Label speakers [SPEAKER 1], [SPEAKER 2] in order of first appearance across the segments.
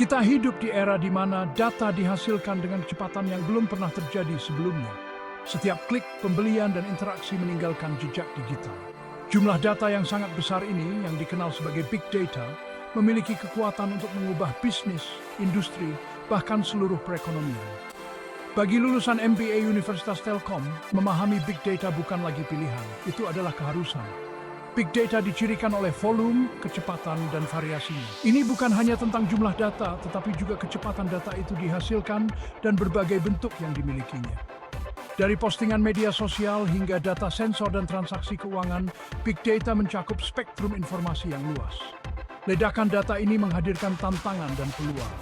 [SPEAKER 1] Kita hidup di era di mana data dihasilkan dengan kecepatan yang belum pernah terjadi sebelumnya. Setiap klik, pembelian, dan interaksi meninggalkan jejak digital. Jumlah data yang sangat besar ini, yang dikenal sebagai big data, memiliki kekuatan untuk mengubah bisnis, industri, bahkan seluruh perekonomian. Bagi lulusan MBA Universitas Telkom, memahami big data bukan lagi pilihan, itu adalah keharusan. Big data dicirikan oleh volume, kecepatan, dan variasinya. Ini bukan hanya tentang jumlah data, tetapi juga kecepatan data itu dihasilkan dan berbagai bentuk yang dimilikinya. Dari postingan media sosial hingga data sensor dan transaksi keuangan, big data mencakup spektrum informasi yang luas. Ledakan data ini menghadirkan tantangan dan peluang.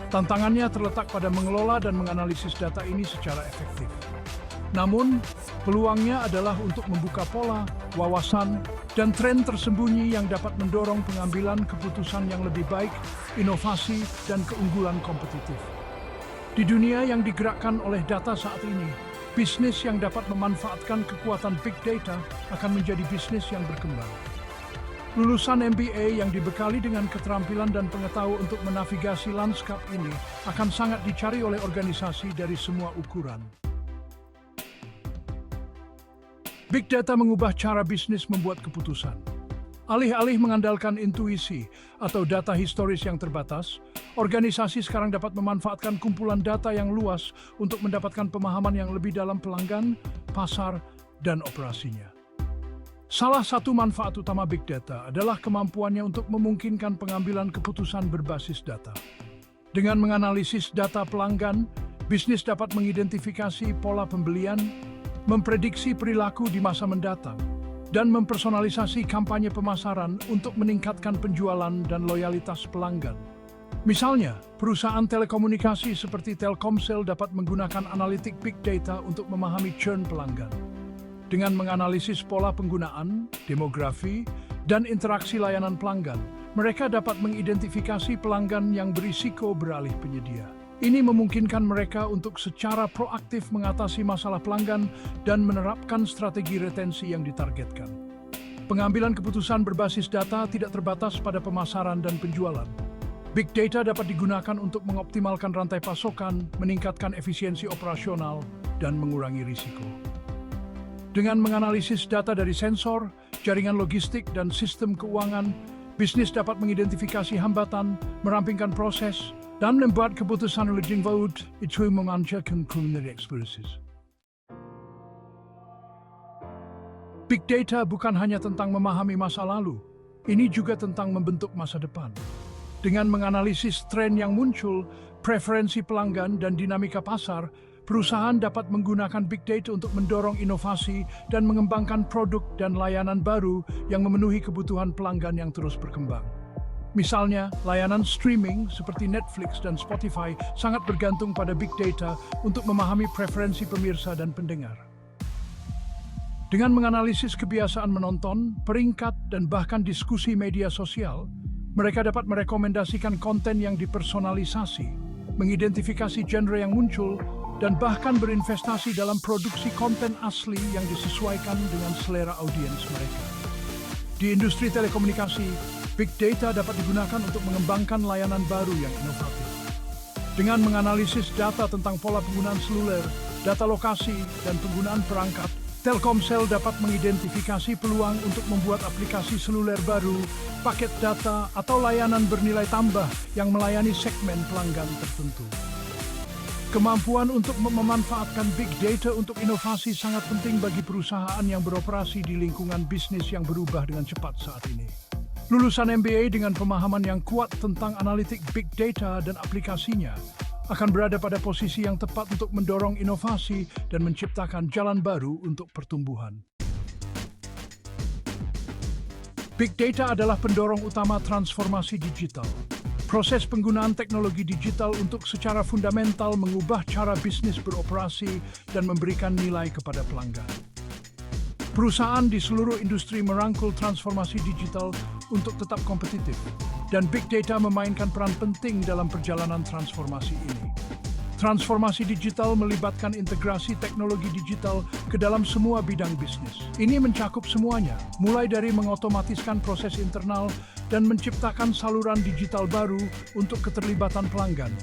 [SPEAKER 1] Tantangannya terletak pada mengelola dan menganalisis data ini secara efektif. Namun, peluangnya adalah untuk membuka pola, wawasan, dan tren tersembunyi yang dapat mendorong pengambilan keputusan yang lebih baik, inovasi, dan keunggulan kompetitif. Di dunia yang digerakkan oleh data saat ini, bisnis yang dapat memanfaatkan kekuatan big data akan menjadi bisnis yang berkembang. Lulusan MBA yang dibekali dengan keterampilan dan pengetahuan untuk menavigasi lanskap ini akan sangat dicari oleh organisasi dari semua ukuran. Big data mengubah cara bisnis membuat keputusan. Alih-alih mengandalkan intuisi atau data historis yang terbatas, organisasi sekarang dapat memanfaatkan kumpulan data yang luas untuk mendapatkan pemahaman yang lebih dalam pelanggan, pasar, dan operasinya. Salah satu manfaat utama big data adalah kemampuannya untuk memungkinkan pengambilan keputusan berbasis data. Dengan menganalisis data pelanggan, bisnis dapat mengidentifikasi pola pembelian, memprediksi perilaku di masa mendatang, dan mempersonalisasi kampanye pemasaran untuk meningkatkan penjualan dan loyalitas pelanggan. Misalnya, perusahaan telekomunikasi seperti Telkomsel dapat menggunakan analitik big data untuk memahami churn pelanggan. Dengan menganalisis pola penggunaan, demografi, dan interaksi layanan pelanggan, mereka dapat mengidentifikasi pelanggan yang berisiko beralih penyedia. Ini memungkinkan mereka untuk secara proaktif mengatasi masalah pelanggan dan menerapkan strategi retensi yang ditargetkan. Pengambilan keputusan berbasis data tidak terbatas pada pemasaran dan penjualan. Big data dapat digunakan untuk mengoptimalkan rantai pasokan, meningkatkan efisiensi operasional, dan mengurangi risiko. Dengan menganalisis data dari sensor, jaringan logistik, dan sistem keuangan, bisnis dapat mengidentifikasi hambatan, merampingkan proses, dan membuat keputusan lebih baik itu memanfaatkan culinary experiences. Big data bukan hanya tentang memahami masa lalu, ini juga tentang membentuk masa depan. Dengan menganalisis tren yang muncul, preferensi pelanggan, dan dinamika pasar, perusahaan dapat menggunakan big data untuk mendorong inovasi dan mengembangkan produk dan layanan baru yang memenuhi kebutuhan pelanggan yang terus berkembang. Misalnya, layanan streaming seperti Netflix dan Spotify sangat bergantung pada big data untuk memahami preferensi pemirsa dan pendengar. Dengan menganalisis kebiasaan menonton, peringkat, dan bahkan diskusi media sosial, mereka dapat merekomendasikan konten yang dipersonalisasi, mengidentifikasi genre yang muncul, dan bahkan berinvestasi dalam produksi konten asli yang disesuaikan dengan selera audiens mereka. Di industri telekomunikasi, big data dapat digunakan untuk mengembangkan layanan baru yang inovatif. Dengan menganalisis data tentang pola penggunaan seluler, data lokasi, dan penggunaan perangkat, Telkomsel dapat mengidentifikasi peluang untuk membuat aplikasi seluler baru, paket data, atau layanan bernilai tambah yang melayani segmen pelanggan tertentu. Kemampuan untuk memanfaatkan big data untuk inovasi sangat penting bagi perusahaan yang beroperasi di lingkungan bisnis yang berubah dengan cepat saat ini. Lulusan MBA dengan pemahaman yang kuat tentang analitik big data dan aplikasinya akan berada pada posisi yang tepat untuk mendorong inovasi dan menciptakan jalan baru untuk pertumbuhan. Big data adalah pendorong utama transformasi digital. Proses penggunaan teknologi digital untuk secara fundamental mengubah cara bisnis beroperasi dan memberikan nilai kepada pelanggan. Perusahaan di seluruh industri merangkul transformasi digital untuk tetap kompetitif, dan big data memainkan peran penting dalam perjalanan transformasi ini. Transformasi digital melibatkan integrasi teknologi digital ke dalam semua bidang bisnis. Ini mencakup semuanya, mulai dari mengotomatiskan proses internal, dan menciptakan saluran digital baru untuk keterlibatan pelanggan,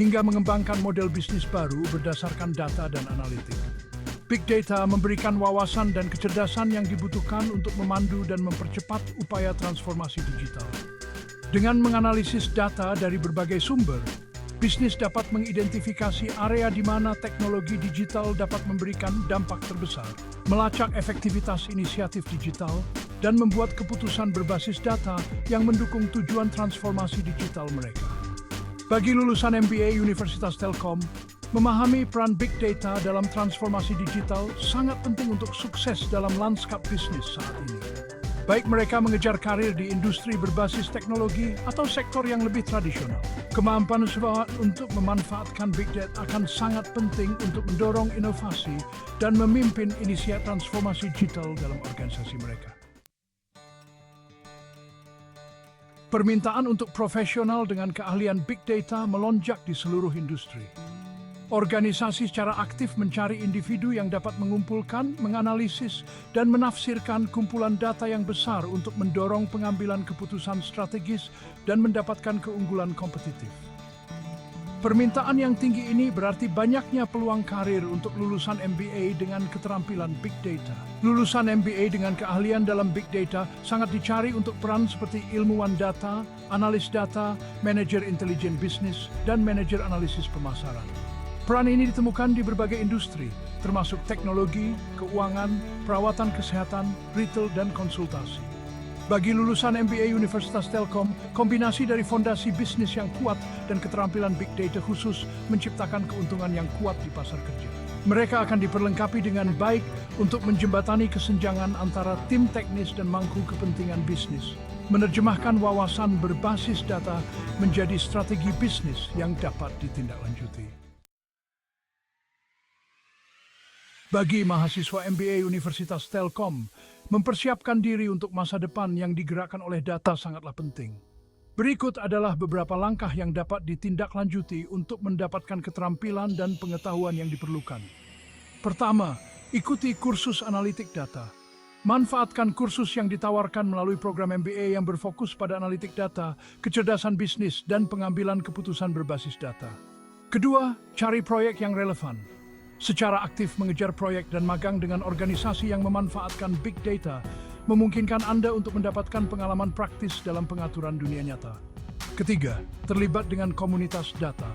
[SPEAKER 1] hingga mengembangkan model bisnis baru berdasarkan data dan analitik. Big Data memberikan wawasan dan kecerdasan yang dibutuhkan untuk memandu dan mempercepat upaya transformasi digital. Dengan menganalisis data dari berbagai sumber, bisnis dapat mengidentifikasi area di mana teknologi digital dapat memberikan dampak terbesar, melacak efektivitas inisiatif digital, dan membuat keputusan berbasis data yang mendukung tujuan transformasi digital mereka. Bagi lulusan MBA Universitas Telkom, memahami peran Big Data dalam transformasi digital sangat penting untuk sukses dalam lanskap bisnis saat ini. Baik mereka mengejar karir di industri berbasis teknologi atau sektor yang lebih tradisional. Kemampuan untuk memanfaatkan Big Data akan sangat penting untuk mendorong inovasi dan memimpin inisiatif transformasi digital dalam organisasi mereka. Permintaan untuk profesional dengan keahlian Big Data melonjak di seluruh industri. Organisasi secara aktif mencari individu yang dapat mengumpulkan, menganalisis, dan menafsirkan kumpulan data yang besar untuk mendorong pengambilan keputusan strategis dan mendapatkan keunggulan kompetitif. Permintaan yang tinggi ini berarti banyaknya peluang karir untuk lulusan MBA dengan keterampilan Big Data. Lulusan MBA dengan keahlian dalam Big Data sangat dicari untuk peran seperti ilmuwan data, analis data, manajer intelijen bisnis, dan manajer analisis pemasaran. Peran ini ditemukan di berbagai industri, termasuk teknologi, keuangan, perawatan kesehatan, retail, dan konsultasi. Bagi lulusan MBA Universitas Telkom, kombinasi dari fondasi bisnis yang kuat dan keterampilan Big Data khusus menciptakan keuntungan yang kuat di pasar kerja. Mereka akan diperlengkapi dengan baik untuk menjembatani kesenjangan antara tim teknis dan mangku kepentingan bisnis, menerjemahkan wawasan berbasis data menjadi strategi bisnis yang dapat ditindaklanjuti. Bagi mahasiswa MBA Universitas Telkom, mempersiapkan diri untuk masa depan yang digerakkan oleh data sangatlah penting. Berikut adalah beberapa langkah yang dapat ditindaklanjuti untuk mendapatkan keterampilan dan pengetahuan yang diperlukan. Pertama, ikuti kursus analitik data. Manfaatkan kursus yang ditawarkan melalui program MBA yang berfokus pada analitik data, kecerdasan bisnis, dan pengambilan keputusan berbasis data. Kedua, cari proyek yang relevan. Secara aktif mengejar proyek dan magang dengan organisasi yang memanfaatkan Big Data memungkinkan Anda untuk mendapatkan pengalaman praktis dalam pengaturan dunia nyata. Ketiga, terlibat dengan komunitas data.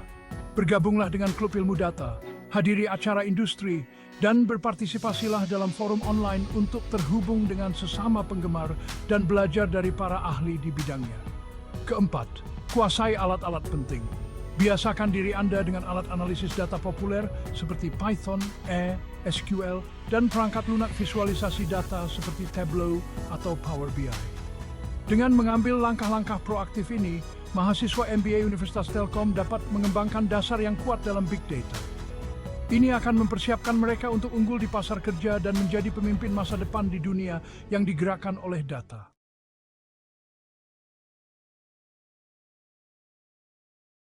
[SPEAKER 1] Bergabunglah dengan klub ilmu data, hadiri acara industri, dan berpartisipasilah dalam forum online untuk terhubung dengan sesama penggemar dan belajar dari para ahli di bidangnya. Keempat, kuasai alat-alat penting. Biasakan diri Anda dengan alat analisis data populer seperti Python, R, SQL, dan perangkat lunak visualisasi data seperti Tableau atau Power BI. Dengan mengambil langkah-langkah proaktif ini, mahasiswa MBA Universitas Telkom dapat mengembangkan dasar yang kuat dalam Big Data. Ini akan mempersiapkan mereka untuk unggul di pasar kerja dan menjadi pemimpin masa depan di dunia yang digerakkan oleh data.